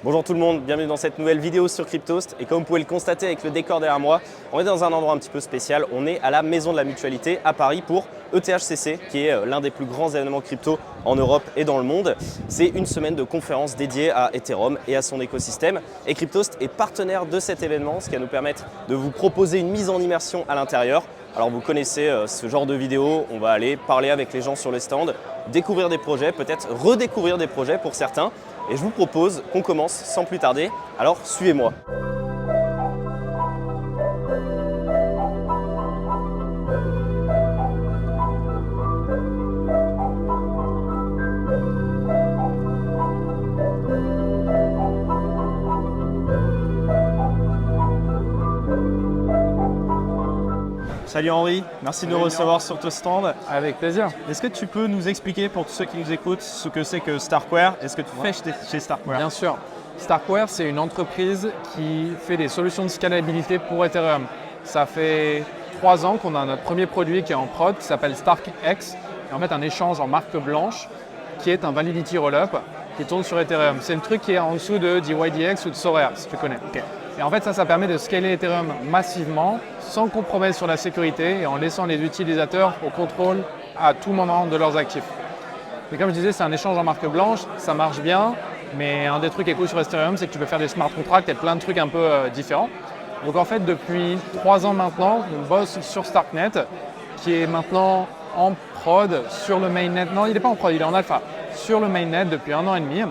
Bonjour tout le monde, bienvenue dans cette nouvelle vidéo sur Cryptost. Et comme vous pouvez le constater avec le décor derrière moi, on est dans un endroit un petit peu spécial. On est à la Maison de la Mutualité à Paris pour ETHCC, qui est l'un des plus grands événements crypto en Europe et dans le monde. C'est une semaine de conférences dédiée à Ethereum et à son écosystème. Et Cryptost est partenaire de cet événement, ce qui va nous permettre de vous proposer une mise en immersion à l'intérieur. Alors vous connaissez ce genre de vidéo, on va aller parler avec les gens sur les stands, découvrir des projets, peut-être redécouvrir des projets pour certains. Et je vous propose qu'on commence sans plus tarder, alors suivez-moi. Salut Henri, merci de nous recevoir sur ton stand. Avec plaisir. Est-ce que tu peux nous expliquer pour tous ceux qui nous écoutent ce que c'est que Starkware et ce que tu fais chez Starkware? Bien sûr. Starkware, c'est une entreprise qui fait des solutions de scalabilité pour Ethereum. Ça fait 3 ans qu'on a notre premier produit qui est en prod, qui s'appelle StarkX. Et en fait, un échange en marque blanche qui est un Validity Rollup qui tourne sur Ethereum. C'est le truc qui est en dessous de DYDX ou de Sorare, si tu connais. Okay. Et en fait, ça permet de scaler Ethereum massivement, sans compromettre sur la sécurité et en laissant les utilisateurs au contrôle à tout moment de leurs actifs. Mais comme je disais, c'est un échange en marque blanche, ça marche bien, mais un des trucs qui est cool sur Ethereum, c'est que tu peux faire des smart contracts et plein de trucs un peu différents. Donc en fait, depuis 3 ans maintenant, on bosse sur Starknet, qui est maintenant en prod sur le mainnet. Non, il n'est pas en prod, il est en alpha. Sur le mainnet depuis 1 an et demi.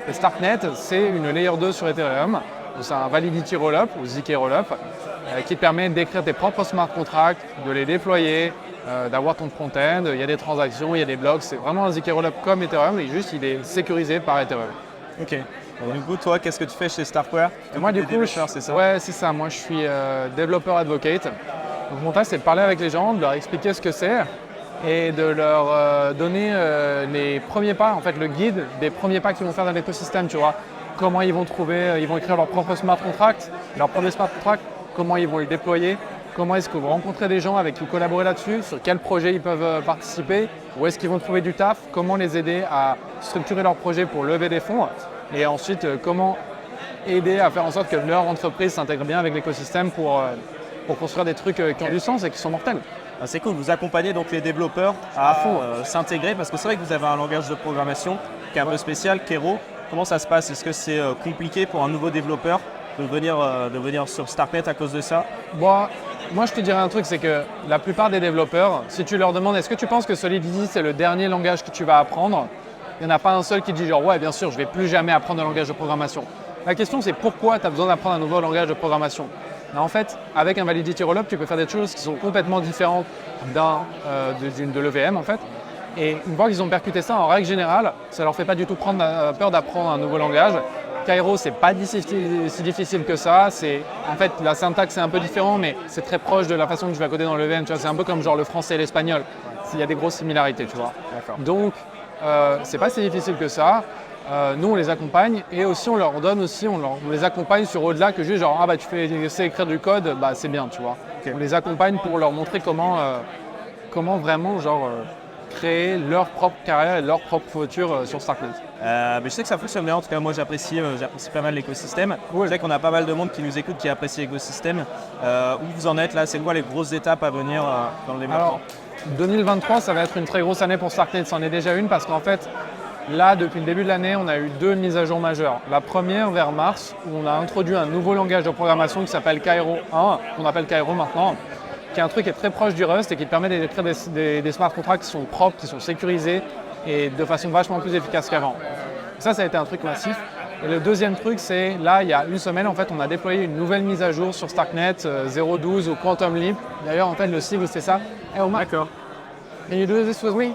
Et Starknet, c'est une layer 2 sur Ethereum. C'est un Validity Rollup ou ZK Rollup qui te permet d'écrire tes propres smart contracts, de les déployer, d'avoir ton front-end. Il y a des transactions, il y a des blocs. C'est vraiment un ZK Rollup comme Ethereum, et juste il est sécurisé par Ethereum. Ok. Du coup, toi, qu'est-ce que tu fais chez Starkware? Moi, du coup, c'est ça? Ouais, c'est ça. Moi, je suis développeur advocate. Donc, mon tâche, c'est de parler avec les gens, de leur expliquer ce que c'est et de leur donner les premiers pas, en fait, le guide des premiers pas qu'ils vont faire dans l'écosystème, tu vois. Comment ils vont trouver, ils vont écrire leur propre smart contract, leur premier smart contract, comment ils vont le déployer, comment est-ce qu'ils vont rencontrer des gens avec qui collaborer là-dessus, sur quels projets ils peuvent participer, où est-ce qu'ils vont trouver du taf, comment les aider à structurer leur projet pour lever des fonds, et ensuite comment aider à faire en sorte que leur entreprise s'intègre bien avec l'écosystème pour construire des trucs qui ont du sens et qui sont mortels. Ah, c'est cool, vous accompagnez donc les développeurs à s'intégrer, parce que c'est vrai que vous avez un langage de programmation qui est un peu spécial, Kero. Comment ça se passe? Est-ce que c'est compliqué pour un nouveau développeur de venir sur Starknet à cause de ça? Moi, je te dirais un truc, c'est que la plupart des développeurs, si tu leur demandes est-ce que tu penses que Solidity c'est le dernier langage que tu vas apprendre, il n'y en a pas un seul qui dit genre ouais bien sûr je ne vais plus jamais apprendre un langage de programmation. La question c'est pourquoi tu as besoin d'apprendre un nouveau langage de programmation? Mais en fait, avec un Validity Rollup, tu peux faire des choses qui sont complètement différentes de l'EVM en fait. Et une fois qu'ils ont percuté ça, en règle générale, ça ne leur fait pas du tout peur d'apprendre un nouveau langage. Cairo, c'est pas si difficile que ça. En fait, la syntaxe est un peu différente, mais c'est très proche de la façon que je vais coder dans l'EVM. C'est un peu comme genre le français et l'espagnol. Il y a des grosses similarités, tu vois. Donc, c'est pas si difficile que ça. Nous, on les accompagne et aussi on leur donne aussi, on les accompagne sur au-delà que juste genre ah bah tu sais écrire du code, bah c'est bien, tu vois. Okay. On les accompagne pour leur montrer comment vraiment genre créer leur propre carrière et leur propre futur sur Starknet. Mais je sais que ça fonctionne bien, en tout cas moi j'apprécie pas mal l'écosystème. Je sais qu'on a pas mal de monde qui nous écoute, qui apprécie l'écosystème. Où vous en êtes là? C'est quoi les grosses étapes à venir dans le développement? Alors, 2023, ça va être une très grosse année pour Starknet. C'en est déjà une parce qu'en fait, là, depuis le début de l'année, on a eu 2 mises à jour majeures. La première vers mars, où on a introduit un nouveau langage de programmation qui s'appelle Cairo 1, qu'on appelle Cairo maintenant, qui est un truc qui est très proche du Rust et qui te permet d'écrire des smart contracts qui sont propres, qui sont sécurisés et de façon vachement plus efficace qu'avant. Ça a été un truc massif. Et le deuxième truc, c'est là, il y a une semaine, en fait, on a déployé une nouvelle mise à jour sur Starknet 0.12 ou Quantum Leap. D'ailleurs, en fait, le sigle, c'est ça. Hey, Omar, d'accord. Can you do this with me?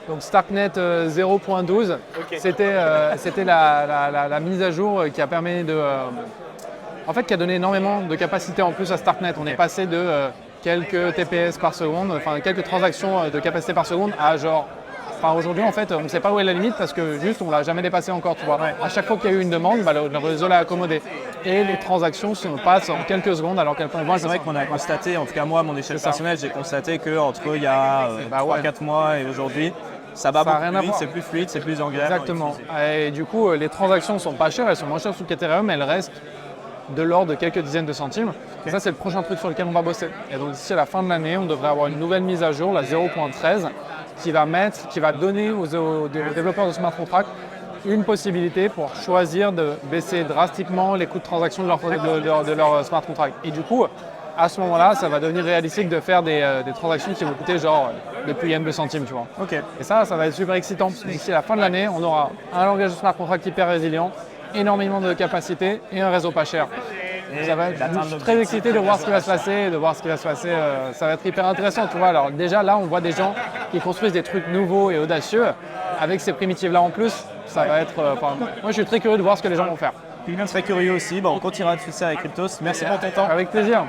Donc Starknet 0.12, okay. C'était la mise à jour qui a permis en fait, qui a donné énormément de capacité en plus à Starknet. On est passé de quelques TPS par seconde, enfin quelques transactions de capacité par seconde à genre. Enfin aujourd'hui en fait on ne sait pas où est la limite parce que juste on ne l'a jamais dépassé encore, tu vois. Ouais. À chaque fois qu'il y a eu une demande, bah, le réseau l'a accommodé. Et les transactions se passent en quelques secondes alors qu'elles Moi c'est vrai qu'on a constaté, en tout cas moi à mon échelle personnelle, j'ai constaté qu'entre il y a 3-4 mois et aujourd'hui, Ça va Ça a beaucoup rien plus à vite, voir. c'est plus fluide, c'est plus agréable. Exactement. Et du coup, les transactions sont pas chères, elles sont moins chères sous Ethereum, mais elles restent de l'ordre de quelques dizaines de centimes. Et ça, c'est le prochain truc sur lequel on va bosser. Et donc d'ici à la fin de l'année, on devrait avoir une nouvelle mise à jour, la 0.13, qui va donner aux développeurs de smart contracts une possibilité pour choisir de baisser drastiquement les coûts de transaction de leur smart contract. Et du coup, à ce moment-là, ça va devenir réalistique de faire des transactions qui vont coûter genre depuis N 2 centimes, tu vois. Ok. Et ça va être super excitant. D'ici à la fin de l'année, on aura un langage de smart contract hyper résilient, énormément de capacité et un réseau pas cher. Ça va être, je suis très excité de voir ce qui va se passer, ça va être hyper intéressant, tu vois. Alors déjà là, on voit des gens qui construisent des trucs nouveaux et audacieux avec ces primitives-là en plus. Ça va être, moi, je suis très curieux de voir ce que les gens vont faire. Kylian serait curieux aussi. Bon, on continuera de faire ça avec Cryptos. Merci pour ton temps. Avec plaisir.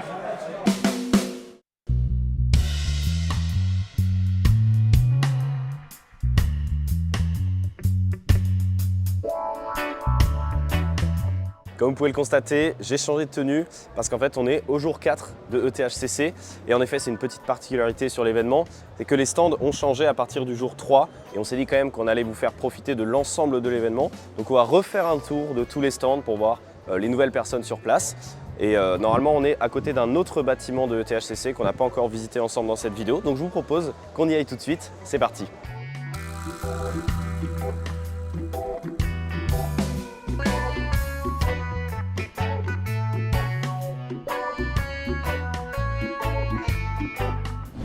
Comme vous pouvez le constater, j'ai changé de tenue parce qu'en fait on est au jour 4 de ETHCC et en effet c'est une petite particularité sur l'événement, c'est que les stands ont changé à partir du jour 3 et on s'est dit quand même qu'on allait vous faire profiter de l'ensemble de l'événement. Donc on va refaire un tour de tous les stands pour voir les nouvelles personnes sur place. Et normalement on est à côté d'un autre bâtiment de ETHCC qu'on n'a pas encore visité ensemble dans cette vidéo. Donc je vous propose qu'on y aille tout de suite, c'est parti.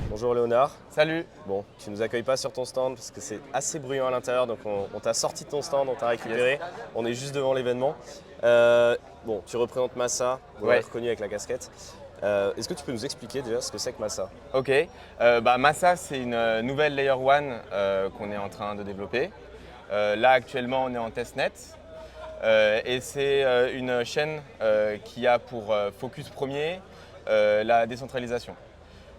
Bonjour Léonard. Salut. Bon, tu nous accueilles pas sur ton stand parce que c'est assez bruyant à l'intérieur, donc on t'a sorti de ton stand, on t'a récupéré. On est juste devant l'événement. Bon, tu représentes Massa, vous l'avez reconnu avec la casquette. Est-ce que tu peux nous expliquer déjà ce que c'est que Massa? Ok. Massa, c'est une nouvelle Layer 1 qu'on est en train de développer. Là, actuellement, on est en testnet. Et c'est une chaîne qui a pour focus premier la décentralisation.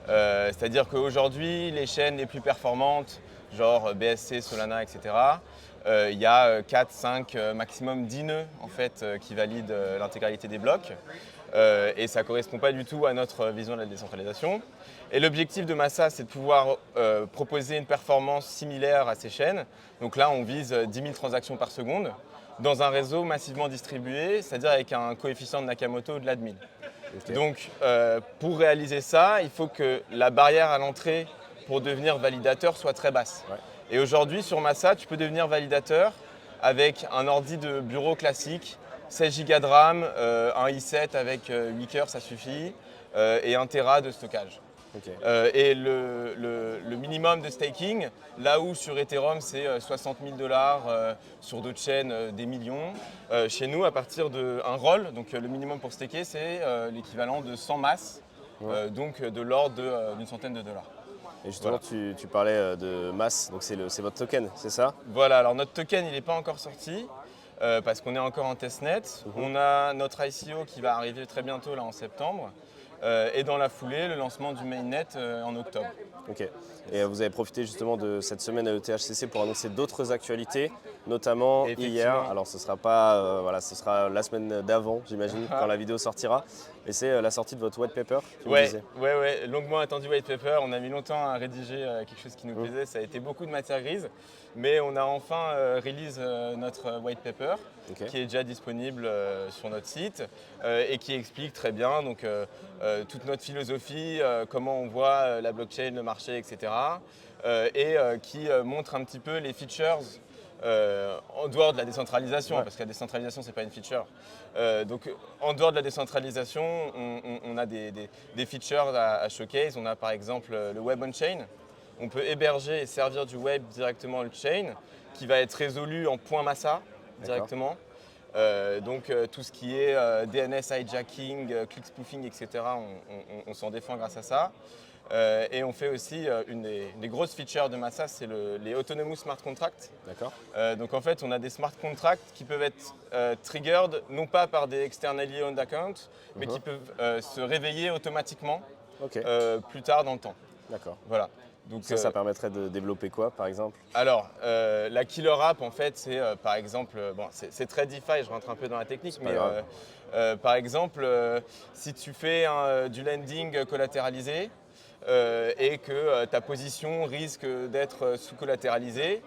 C'est-à-dire qu'aujourd'hui, les chaînes les plus performantes, genre BSC, Solana, etc., il y a 4, 5, maximum 10 nœuds en fait, qui valident l'intégralité des blocs. Et ça ne correspond pas du tout à notre vision de la décentralisation. Et l'objectif de Massa, c'est de pouvoir proposer une performance similaire à ces chaînes. Donc là, on vise 10 000 transactions par seconde dans un réseau massivement distribué, c'est-à-dire avec un coefficient de Nakamoto au-delà de 1000. Okay. Donc, pour réaliser ça, il faut que la barrière à l'entrée pour devenir validateur soit très basse. Ouais. Et aujourd'hui, sur Massa, tu peux devenir validateur avec un ordi de bureau classique, 16 Go de RAM, un i7 avec 8 cœurs, ça suffit, et 1 Tera de stockage. Okay. Et le minimum de staking, là où sur Ethereum c'est 60 000 $, sur d'autres chaînes des millions, chez nous à partir d'un roll, donc le minimum pour staker c'est l'équivalent de 100 masses, donc de l'ordre d'une centaine de dollars. Et justement voilà. tu parlais de masse, donc c'est votre token, c'est ça? Voilà, alors notre token il n'est pas encore sorti. Parce qu'on est encore en testnet. On a notre ICO qui va arriver très bientôt là en septembre. Et dans la foulée, le lancement du mainnet en octobre. Ok. Et vous avez profité justement de cette semaine à ETHCC pour annoncer d'autres actualités, notamment hier. Alors ce sera pas, ce sera la semaine d'avant, j'imagine, quand la vidéo sortira. Et c'est la sortie de votre white paper. Ouais, longuement attendu white paper. On a mis longtemps à rédiger quelque chose qui nous plaisait. Ça a été beaucoup de matière grise, mais on a enfin release notre white paper, qui est déjà disponible sur notre site et qui explique très bien donc toute notre philosophie, comment on voit la blockchain, le marché, etc. Et qui montre un petit peu les features en dehors de la décentralisation, parce que la décentralisation, ce n'est pas une feature. Donc, en dehors de la décentralisation, on a des features à showcase. On a par exemple le Web on-chain. On peut héberger et servir du web directement on-chain, qui va être résolu en point Massa directement. Donc, tout ce qui est DNS hijacking, click spoofing, etc., on s'en défend grâce à ça. Et on fait aussi une des grosses features de Massa, c'est les Autonomous Smart Contracts. D'accord. Donc en fait, on a des smart contracts qui peuvent être triggered non pas par des externally owned accounts, mais qui peuvent se réveiller automatiquement plus tard dans le temps. D'accord. Voilà. Donc ça permettrait de développer quoi, par exemple? Alors, la killer app, en fait, c'est par exemple, bon, c'est très DeFi, je rentre un peu dans la technique, mais par exemple, si tu fais du lending collatéralisé, et que ta position risque d'être sous-collatéralisée,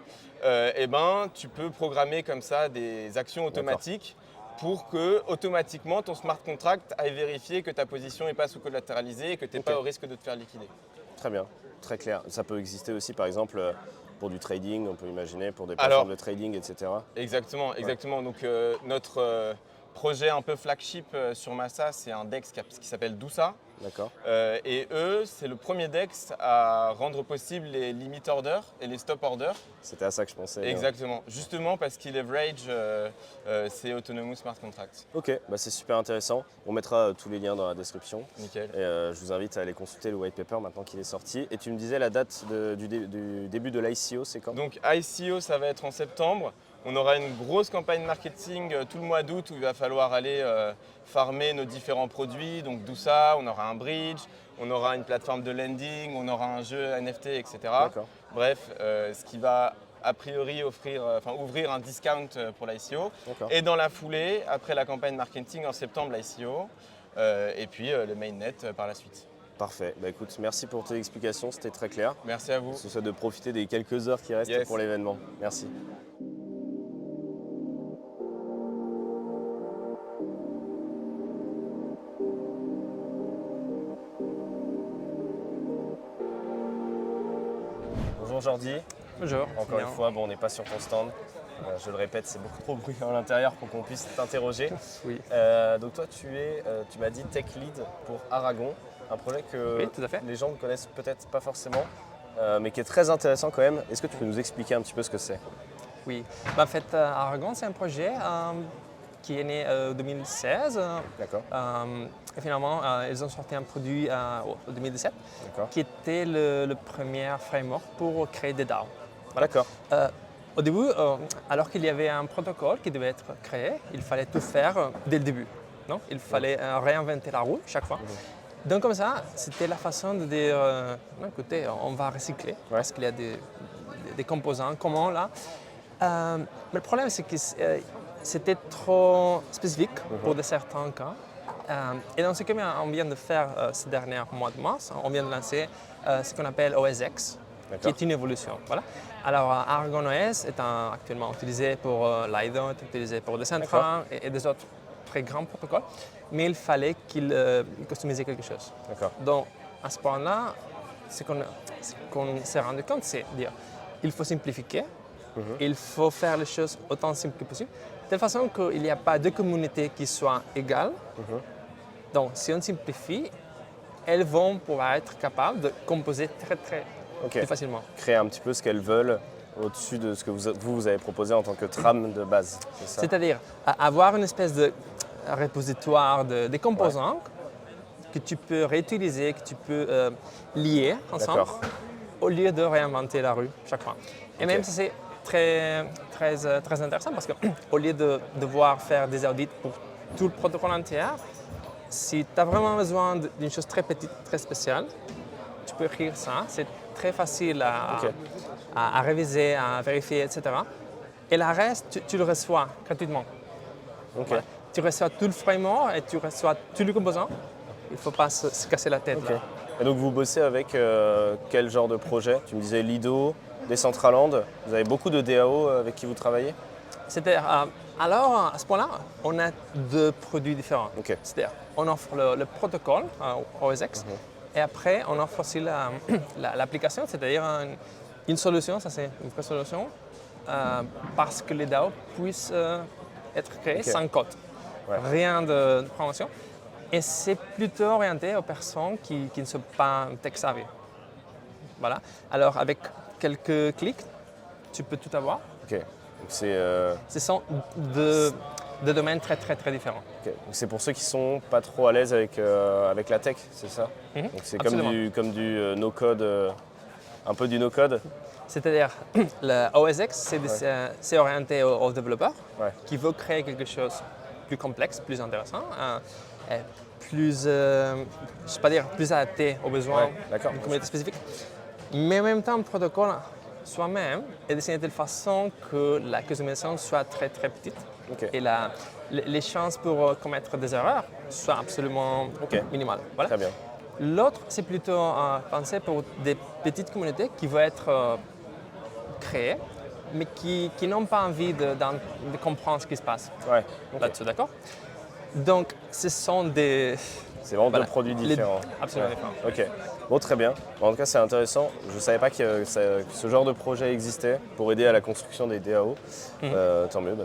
tu peux programmer comme ça des actions automatiques pour que automatiquement ton smart contract aille vérifier que ta position n'est pas sous-collatéralisée et que tu n'es pas au risque de te faire liquider. Très bien, très clair. Ça peut exister aussi par exemple pour du trading, on peut imaginer, pour des plateformes de trading, etc. Exactement, exactement. Donc notre projet un peu flagship sur Massa, c'est un DEX qui s'appelle Dousa. D'accord. Et eux, c'est le premier DEX à rendre possible les limit orders et les stop orders. C'était à ça que je pensais. Exactement, justement parce qu'il leverage ces autonomous smart contracts. Ok, c'est super intéressant. On mettra tous les liens dans la description. Nickel. Et je vous invite à aller consulter le white paper maintenant qu'il est sorti. Et tu me disais la date du début de l'ICO, c'est quand? Donc ICO, ça va être en septembre. On aura une grosse campagne marketing tout le mois d'août où il va falloir aller farmer nos différents produits. Donc Dousa, on aura un bridge, on aura une plateforme de lending, on aura un jeu NFT, etc. Bref, ce qui va a priori ouvrir un discount pour l'ICO. Et dans la foulée, après la campagne marketing en septembre, l'ICO, et puis le mainnet par la suite. Parfait. Écoute, merci pour tes explications, c'était très clair. Merci à vous. Je te souhaite de profiter des quelques heures qui restent pour l'événement. Merci. Bonjour Jordi. Bonjour. Encore une fois, on n'est pas sur ton stand. Je le répète, c'est beaucoup trop bruyant à l'intérieur pour qu'on puisse t'interroger. Oui. Donc toi, tu m'as dit Tech Lead pour Aragon, un projet que les gens ne connaissent peut-être pas forcément, mais qui est très intéressant quand même. Est-ce que tu peux nous expliquer un petit peu ce que c'est? Oui. En fait, Aragon, c'est un projet qui est né en 2016. D'accord. Et finalement, ils ont sorti un produit en 2017 qui était le premier framework pour créer des DAO. Voilà. D'accord. Au début, alors qu'il y avait un protocole qui devait être créé, il fallait tout faire dès le début. Non, il fallait réinventer la roue chaque fois. Donc comme ça, c'était la façon de dire, écoutez, on va recycler parce qu'il y a des composants communs là. Mais le problème, c'est que c'était trop spécifique pour certains cas. Et dans ce qu'on vient de faire ces derniers mois de mars, on vient de lancer ce qu'on appelle OSX, qui est une évolution. Voilà. Alors, Aragon OS est actuellement utilisé pour Lido, est utilisé pour Decentraland et des autres très grands protocoles, mais il fallait qu'il customise quelque chose. Donc, à ce point-là, ce qu'on s'est rendu compte, c'est dire il faut simplifier, il faut faire les choses autant simples que possible, de telle façon qu'il n'y a pas de communautés qui soient égales. Donc, si on simplifie, elles vont pouvoir être capables de composer très plus facilement. Créer un petit peu ce qu'elles veulent au-dessus de ce que vous avez proposé en tant que trame de base. C'est-à-dire avoir une espèce de repositoire des composants que tu peux réutiliser, que tu peux lier ensemble, au lieu de réinventer la rue chaque fois. Et même si c'est très intéressant parce qu'au lieu de devoir faire des audits pour tout le protocole entier, si tu as vraiment besoin d'une chose très petite, très spéciale, tu peux écrire ça. C'est très facile à réviser, à vérifier, etc. Et le reste, tu le reçois gratuitement. Voilà. Tu reçois tout le framework et tu reçois tous les composants. Il ne faut pas se casser la tête. Là. Et donc vous bossez avec quel genre de projet? Tu me disais Lido, Decentraland. Vous avez beaucoup de DAO avec qui vous travaillez? Alors, à ce point-là, on a deux produits différents. C'est-à-dire, on offre le protocole OSX et après, on offre aussi l'application, c'est-à-dire une solution, ça c'est une vraie solution, parce que les DAO puissent être créés sans code. Rien de promotion. Et c'est plutôt orienté aux personnes qui ne sont pas tech-savvy. Voilà. Alors, avec quelques clics, tu peux tout avoir. Ce sont deux domaines très différents. C'est pour ceux qui ne sont pas trop à l'aise avec la tech, c'est ça? Donc c'est comme du no-code, un peu du no-code? C'est-à-dire, le OSX, c'est orienté aux développeurs qui veulent créer quelque chose de plus complexe, plus intéressant, plus, plus adapté aux besoins d'une communauté spécifique. Mais en même temps, le protocole soi-même est dessiné de telle façon que la customisation soit très petite et les chances pour commettre des erreurs soient absolument minimales. Voilà. Très bien. L'autre, c'est plutôt pensé pour des petites communautés qui vont être créées, mais qui n'ont pas envie de comprendre ce qui se passe Ouais. là-dessus, d'accord? Donc, ce sont des... C'est vraiment Voilà. deux produits différents. Absolument Ouais. différents. Ok. Bon, très bien. En tout cas, c'est intéressant. Je ne savais pas que ce genre de projet existait pour aider à la construction des DAO. Tant mieux.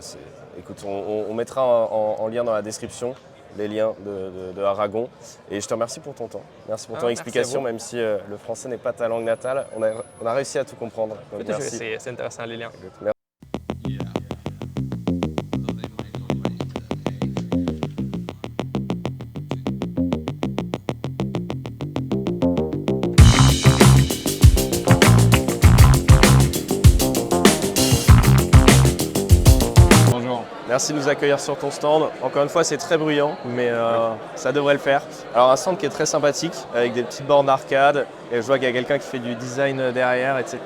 Écoute, on mettra en lien dans la description les liens de Aragon. Et je te remercie pour ton temps. Merci pour ton Merci à explication, vous. même si le français n'est pas ta langue natale. On a réussi à tout comprendre. Donc, Peut-être je vais merci. essayer, c'est intéressant les liens. Merci. Bonjour. Merci de nous accueillir sur ton stand. Encore une fois, c'est très bruyant, mais ça devrait le faire. Alors, un stand qui est très sympathique, avec des petites bornes d'arcade. Et je vois qu'il y a quelqu'un qui fait du design derrière, etc.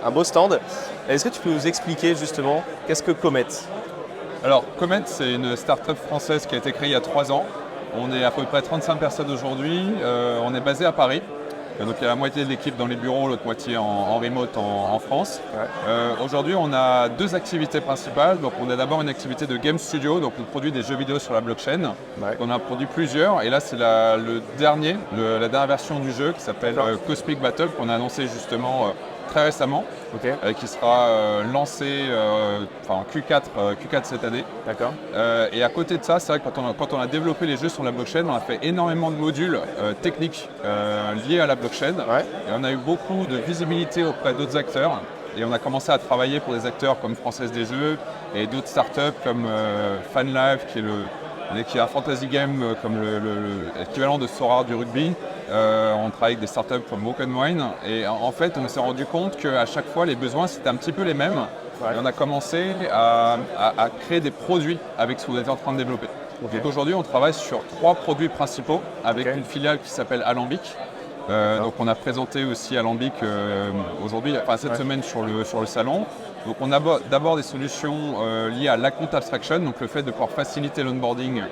Un beau stand. Est-ce que tu peux nous expliquer justement qu'est-ce que Comet? Alors, Comet, c'est une start-up française qui a été créée il y a 3 ans. On est à peu près 35 personnes aujourd'hui. On est basé à Paris. Donc, il y a la moitié de l'équipe dans les bureaux, l'autre moitié en remote en France. Ouais. Aujourd'hui, on a 2 activités principales. Donc, on a d'abord une activité de game studio. Donc, on produit des jeux vidéo sur la blockchain. Ouais. On a produit plusieurs. Et là, c'est la dernière version du jeu qui s'appelle Cosmic Battle, qu'on a annoncé justement très récemment. Ok. Qui sera lancé en Q4 cette année. D'accord. Et à côté de ça, c'est vrai que quand on a développé les jeux sur la blockchain, on a fait énormément de modules techniques liés à la blockchain. Ouais. Et on a eu beaucoup de visibilité auprès d'autres acteurs. Et on a commencé à travailler pour des acteurs comme Française des Jeux et d'autres startups comme FanLive, qui est un fantasy game comme l'équivalent de Sora du rugby. On travaille avec des startups comme Broken Wine. Et en fait, on s'est rendu compte qu'à chaque fois, les besoins, c'était un petit peu les mêmes. Ouais. Et on a commencé à créer des produits avec ce qu'on était en train de développer. Ok. Donc aujourd'hui, on travaille sur 3 produits principaux avec Ok. une filiale qui s'appelle Alambic. Donc on a présenté aussi Alambic aujourd'hui, cette Ouais. semaine sur le salon. Donc on a d'abord des solutions liées à l'account abstraction, donc le fait de pouvoir faciliter l'onboarding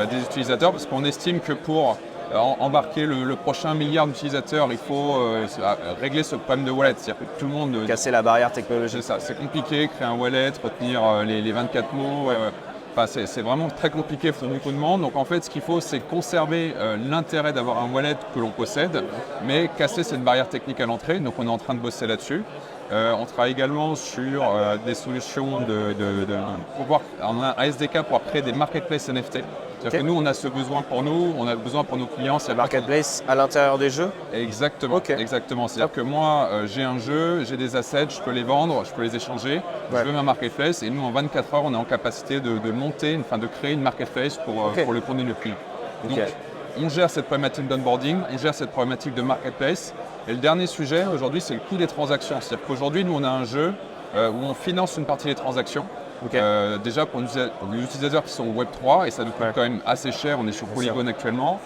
des utilisateurs, parce qu'on estime que pour embarquer le prochain milliard d'utilisateurs, il faut régler ce problème de wallet. C'est-à-dire que tout le monde... Casser la barrière C'est technologique. ça, c'est compliqué, créer un wallet, retenir les 24 mots. C'est vraiment très compliqué pour beaucoup de monde. Donc en fait, ce qu'il faut, c'est conserver l'intérêt d'avoir un wallet que l'on possède, mais casser cette barrière technique à l'entrée. Donc on est en train de bosser là-dessus. On travaille également sur des solutions pouvoir, on a un SDK pour créer des marketplaces NFT. C'est-à-dire que nous, on a ce besoin pour nous, on a le besoin pour nos clients. C'est Marketplace à l'intérieur des jeux. Exactement. Ok. Exactement. C'est-à-dire que moi, j'ai un jeu, j'ai des assets, je peux les vendre, je peux les échanger. Ouais. Je veux ma marketplace et nous, en 24 heures, on est en capacité de créer une marketplace pour le compte de nos clients. Ok. Donc, on gère cette problématique d'onboarding, on gère cette problématique de marketplace. Et le dernier sujet aujourd'hui, c'est le coût des transactions. C'est-à-dire qu'aujourd'hui, nous, on a un jeu où on finance une partie des transactions. Ok. Déjà pour les utilisateurs qui sont au Web3, et ça nous coûte quand même assez cher, on est sur Polygon actuellement.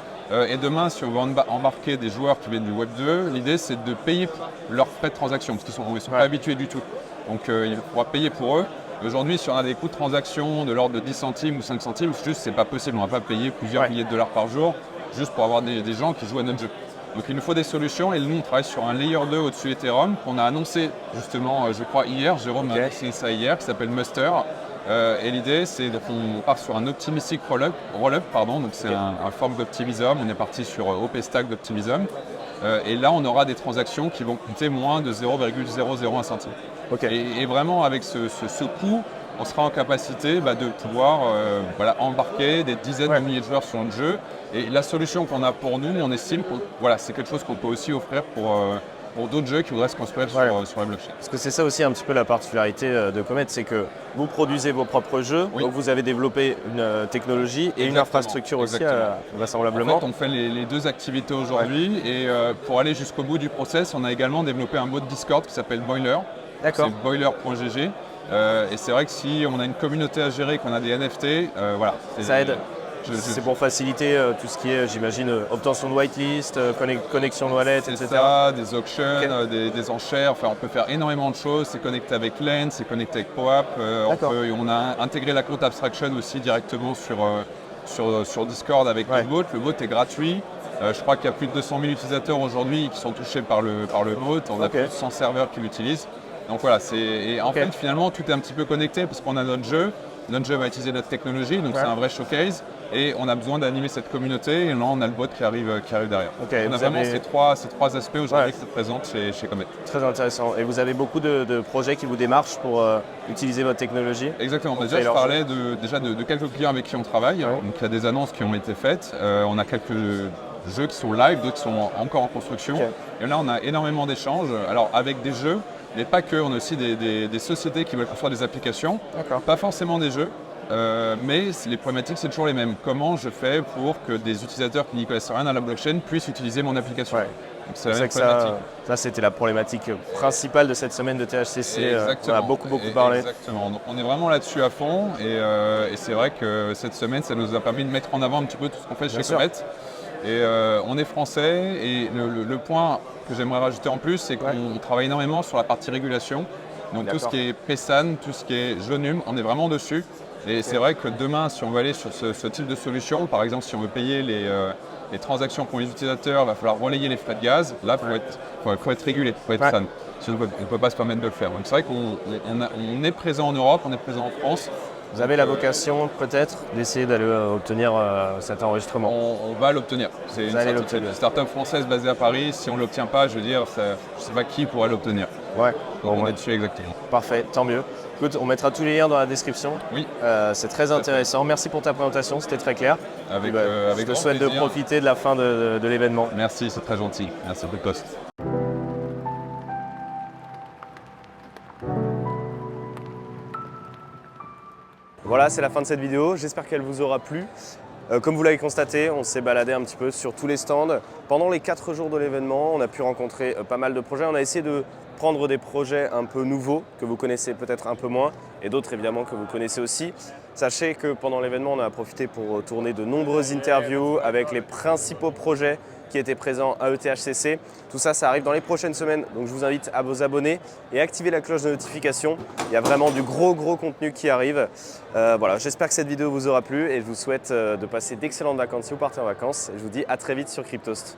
Et demain, si on veut embarquer des joueurs qui viennent du Web2, l'idée c'est de payer leurs frais de transaction, parce qu'ils ne sont pas habitués du tout. Donc il faudra payer pour eux. Aujourd'hui, si on a des coûts de transaction de l'ordre de 10 centimes ou 5 centimes, juste c'est pas possible, on ne va pas payer plusieurs milliers de dollars par jour juste pour avoir des gens qui jouent à notre jeu. Donc il nous faut des solutions et nous on travaille sur un layer 2 au-dessus Ethereum qu'on a annoncé justement, je crois hier, Jérôme a annoncé ça hier, qui s'appelle Muster. Et l'idée c'est qu'on part sur un optimistic rollup, donc c'est un fork d'Optimism, on est parti sur OP-Stack d'Optimism. Et là on aura des transactions qui vont coûter moins de 0,001 centime. Okay. Et vraiment avec ce coût, on sera en capacité de pouvoir embarquer des dizaines de milliers de joueurs sur notre jeu. Et la solution qu'on a pour nous, on estime que c'est quelque chose qu'on peut aussi offrir pour d'autres jeux qui voudraient se construire sur la blockchain. Parce que c'est ça aussi un petit peu la particularité de Comet, c'est que vous produisez vos propres jeux, donc vous avez développé une technologie et une infrastructure aussi vraisemblablement. En fait, on fait les 2 activités aujourd'hui et pour aller jusqu'au bout du process, on a également développé un mode Discord qui s'appelle Boiler. D'accord. C'est boiler.gg. Et c'est vrai que si on a une communauté à gérer, qu'on a des NFT, ça aide. C'est pour faciliter tout ce qui est, j'imagine, obtention de whitelist, connexion de wallet, etc. C'est ça, des auctions, des enchères, enfin on peut faire énormément de choses, c'est connecté avec Lens, c'est connecté avec PoApp, on a intégré la compte abstraction aussi directement sur Discord avec le bot est gratuit. Je crois qu'il y a plus de 200 000 utilisateurs aujourd'hui qui sont touchés par le mode. On a plus de 100 serveurs qui l'utilisent. Donc voilà, en fait finalement tout est un petit peu connecté parce qu'on a notre jeu. Notre jeu va utiliser notre technologie, donc c'est un vrai showcase. Et on a besoin d'animer cette communauté. Et là, on a le bot qui arrive derrière. On a vraiment ces trois aspects aujourd'hui qui se présentent chez Comet. Très intéressant. Et vous avez beaucoup de projets qui vous démarchent pour utiliser votre technologie? Exactement. Déjà, je parlais de quelques clients avec qui on travaille. Donc, il y a des annonces qui ont été faites. On a quelques jeux qui sont live, d'autres qui sont encore en construction. Et là, on a énormément d'échanges. Alors, avec des jeux, mais pas que. On a aussi des sociétés qui veulent construire des applications. Pas forcément des jeux. Mais les problématiques, c'est toujours les mêmes. Comment je fais pour que des utilisateurs qui n'y connaissent rien à la blockchain puissent utiliser mon application? C'est la même problématique. Ça, c'était la problématique principale de cette semaine de THCC. On a beaucoup parlé. Exactement. Donc, on est vraiment là-dessus à fond. Et c'est vrai que cette semaine, ça nous a permis de mettre en avant un petit peu tout ce qu'on fait chez Comet. Et on est français. Et le point que j'aimerais rajouter en plus, c'est qu'on travaille énormément sur la partie régulation. Donc tout ce qui est PESAN, tout ce qui est JONUM, on est vraiment dessus. Et c'est vrai que demain, si on veut aller sur ce type de solution, par exemple si on veut payer les transactions pour les utilisateurs, il va falloir relayer les frais de gaz. Là, il faut être régulé, il faut être SAN. Sinon, on ne peut pas se permettre de le faire. Donc c'est vrai qu'on est présent en Europe, on est présent en France. Vous avez la vocation peut-être d'essayer d'aller obtenir cet enregistrement? On va l'obtenir. C'est une start-up française basée à Paris. Si on ne l'obtient pas, je veux dire, je ne sais pas qui pourra l'obtenir. Donc on est dessus exactement. Parfait, tant mieux. Écoute, on mettra tous les liens dans la description. Oui. C'est très intéressant. Merci pour ta présentation, c'était très clair. Je te souhaite de profiter de la fin de l'événement. Merci, c'est très gentil. Merci de poste. Voilà, c'est la fin de cette vidéo. J'espère qu'elle vous aura plu. Comme vous l'avez constaté, on s'est baladé un petit peu sur tous les stands. Pendant les 4 jours de l'événement, on a pu rencontrer pas mal de projets. On a essayé de prendre des projets un peu nouveaux, que vous connaissez peut-être un peu moins, et d'autres évidemment que vous connaissez aussi. Sachez que pendant l'événement, on a profité pour tourner de nombreuses interviews avec les principaux projets qui étaient présents à ETHCC. Tout ça, ça arrive dans les prochaines semaines, donc je vous invite à vous abonner et activer la cloche de notification. Il y a vraiment du gros contenu qui arrive. Voilà, j'espère que cette vidéo vous aura plu et je vous souhaite de passer d'excellentes vacances si vous partez en vacances. Et je vous dis à très vite sur Cryptost.